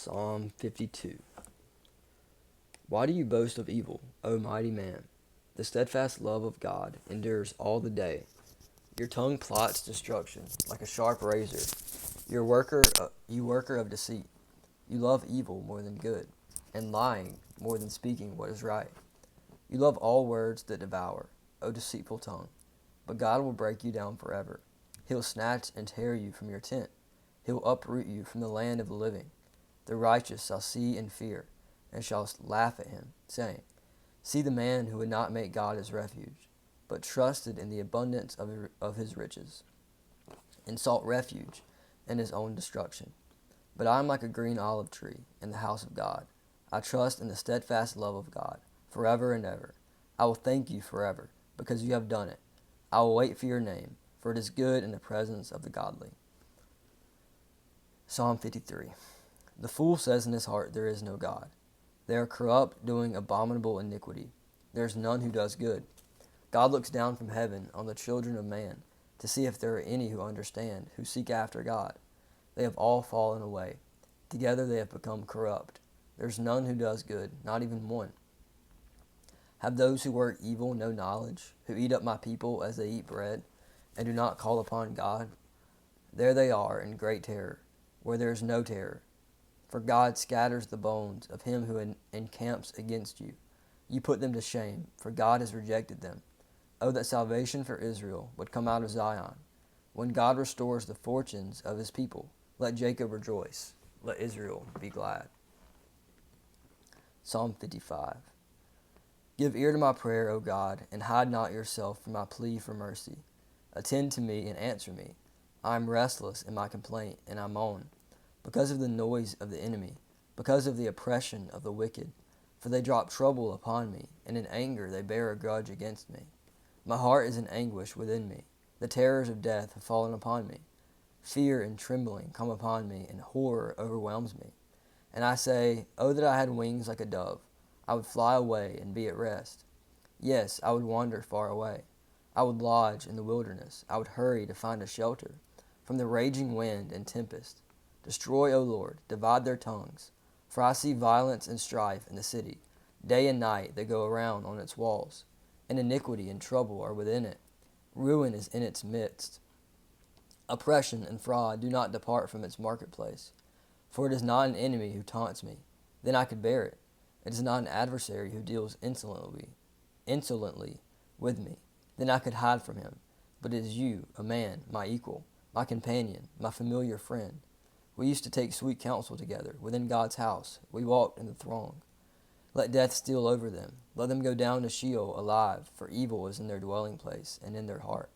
Psalm 52. Why do you boast of evil, O mighty man? The steadfast love of God endures all the day. Your tongue plots destruction like a sharp razor. You worker of deceit. You love evil more than good, and lying more than speaking what is right. You love all words that devour, O deceitful tongue. But God will break you down forever. He'll snatch and tear you from your tent. He'll uproot you from the land of the living. The righteous shall see and fear, and shall laugh at him, saying, See the man who would not make God his refuge, but trusted in the abundance of his riches, and sought refuge in his own destruction. But I am like a green olive tree in the house of God. I trust in the steadfast love of God, forever and ever. I will thank you forever, because you have done it. I will wait for your name, for it is good in the presence of the godly. Psalm 53. The fool says in his heart, There is no God. They are corrupt, doing abominable iniquity. There is none who does good. God looks down from heaven on the children of man to see if there are any who understand, who seek after God. They have all fallen away. Together they have become corrupt. There is none who does good, not even one. Have those who work evil no knowledge, who eat up my people as they eat bread, and do not call upon God? There they are in great terror, where there is no terror. For God scatters the bones of him who encamps against you. You put them to shame, for God has rejected them. Oh, that salvation for Israel would come out of Zion. When God restores the fortunes of his people, let Jacob rejoice, let Israel be glad. Psalm 55. Give ear to my prayer, O God, and hide not yourself from my plea for mercy. Attend to me and answer me. I am restless in my complaint, and I moan, because of the noise of the enemy, because of the oppression of the wicked. For they drop trouble upon me, and in anger they bear a grudge against me. My heart is in anguish within me. The terrors of death have fallen upon me. Fear and trembling come upon me, and horror overwhelms me. And I say, Oh, that I had wings like a dove! I would fly away and be at rest. Yes, I would wander far away. I would lodge in the wilderness. I would hurry to find a shelter from the raging wind and tempest. Destroy, O Lord, divide their tongues. For I see violence and strife in the city. Day and night they go around on its walls, and iniquity and trouble are within it. Ruin is in its midst. Oppression and fraud do not depart from its marketplace. For it is not an enemy who taunts me, then I could bear it. It is not an adversary who deals insolently with me, then I could hide from him. But it is you, a man, my equal, my companion, my familiar friend. We used to take sweet counsel together. Within God's house, we walked in the throng. Let death steal over them. Let them go down to Sheol alive, for evil is in their dwelling place and in their heart.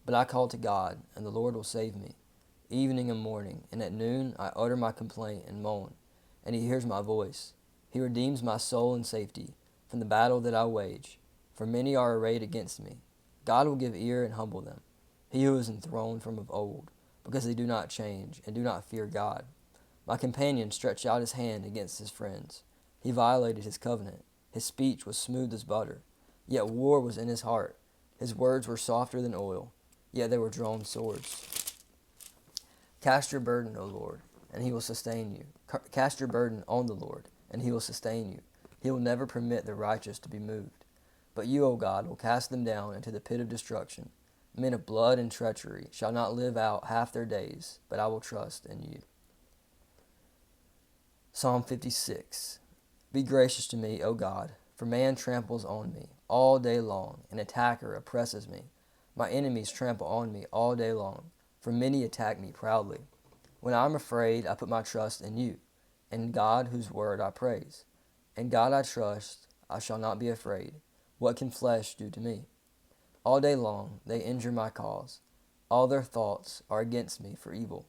But I call to God, and the Lord will save me. Evening and morning, and at noon I utter my complaint and moan, and he hears my voice. He redeems my soul in safety from the battle that I wage, for many are arrayed against me. God will give ear and humble them, he who is enthroned from of old, because they do not change and do not fear God. My companion stretched out his hand against his friends. He violated his covenant. His speech was smooth as butter, yet war was in his heart. His words were softer than oil, yet they were drawn swords. Cast your burden, O Lord, and he will sustain you. Cast your burden on the Lord, and he will sustain you. He will never permit the righteous to be moved. But you, O God, will cast them down into the pit of destruction. Men of blood and treachery shall not live out half their days, but I will trust in you. Psalm 56. Be gracious to me, O God, for man tramples on me all day long. An attacker oppresses me. My enemies trample on me all day long, for many attack me proudly. When I am afraid, I put my trust in you, in God whose word I praise. In God I trust, I shall not be afraid. What can flesh do to me? All day long they injure my cause. All their thoughts are against me for evil.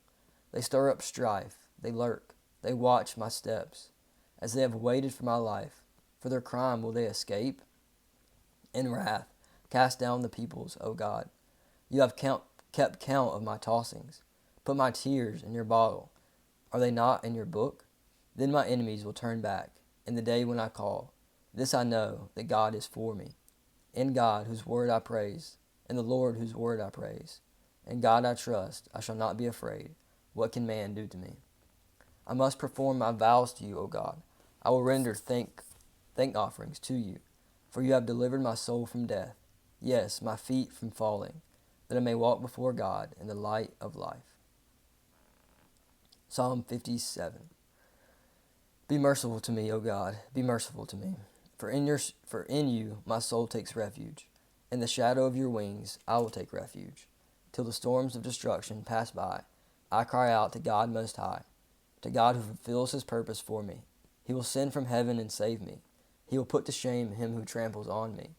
They stir up strife, they lurk, they watch my steps. As they have waited for my life, for their crime will they escape? In wrath, cast down the peoples, O God. You have kept count of my tossings. Put my tears in your bottle. Are they not in your book? Then my enemies will turn back in the day when I call. This I know, that God is for me. In God, whose word I praise, in the Lord, whose word I praise. In God I trust, I shall not be afraid. What can man do to me? I must perform my vows to you, O God. I will render thank offerings to you, for you have delivered my soul from death, yes, my feet from falling, that I may walk before God in the light of life. Psalm 57. Be merciful to me, O God, be merciful to me. For in you my soul takes refuge. In the shadow of your wings I will take refuge. Till the storms of destruction pass by, I cry out to God Most High, to God who fulfills his purpose for me. He will send from heaven and save me. He will put to shame him who tramples on me.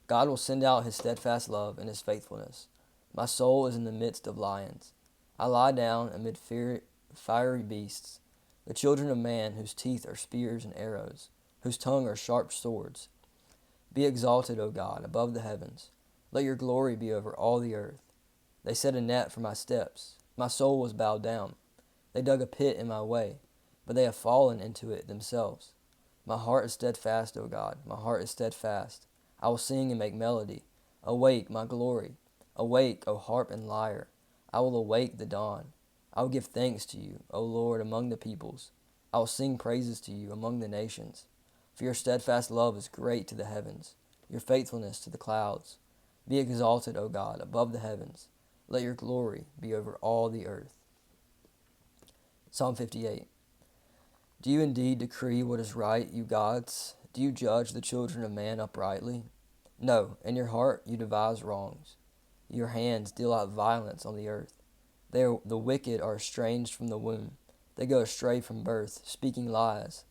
God will send out his steadfast love and his faithfulness. My soul is in the midst of lions. I lie down amid fiery beasts, the children of man whose teeth are spears and arrows, whose tongue are sharp swords. Be exalted, O God, above the heavens. Let your glory be over all the earth. They set a net for my steps. My soul was bowed down. They dug a pit in my way, but they have fallen into it themselves. My heart is steadfast, O God, my heart is steadfast. I will sing and make melody. Awake, my glory. Awake, O harp and lyre. I will awake the dawn. I will give thanks to you, O Lord, among the peoples. I will sing praises to you among the nations. For your steadfast love is great to the heavens, your faithfulness to the clouds. Be exalted, O God, above the heavens. Let your glory be over all the earth. Psalm 58. Do you indeed decree what is right, you gods? Do you judge the children of man uprightly? No, in your heart you devise wrongs. Your hands deal out violence on the earth. The wicked are estranged from the womb. They go astray from birth, speaking lies.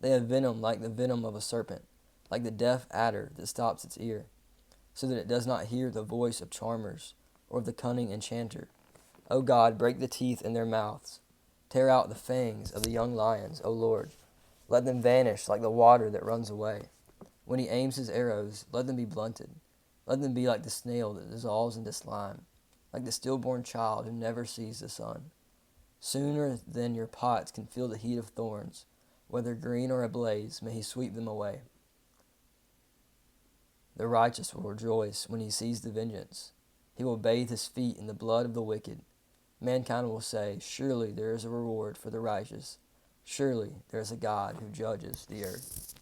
They have venom like the venom of a serpent, like the deaf adder that stops its ear, so that it does not hear the voice of charmers or of the cunning enchanter. O God, break the teeth in their mouths. Tear out the fangs of the young lions, O Lord. Let them vanish like the water that runs away. When he aims his arrows, let them be blunted. Let them be like the snail that dissolves into slime, like the stillborn child who never sees the sun. Sooner than your pots can feel the heat of thorns, whether green or ablaze, may he sweep them away. The righteous will rejoice when he sees the vengeance. He will bathe his feet in the blood of the wicked. Mankind will say, surely there is a reward for the righteous. Surely there is a God who judges the earth.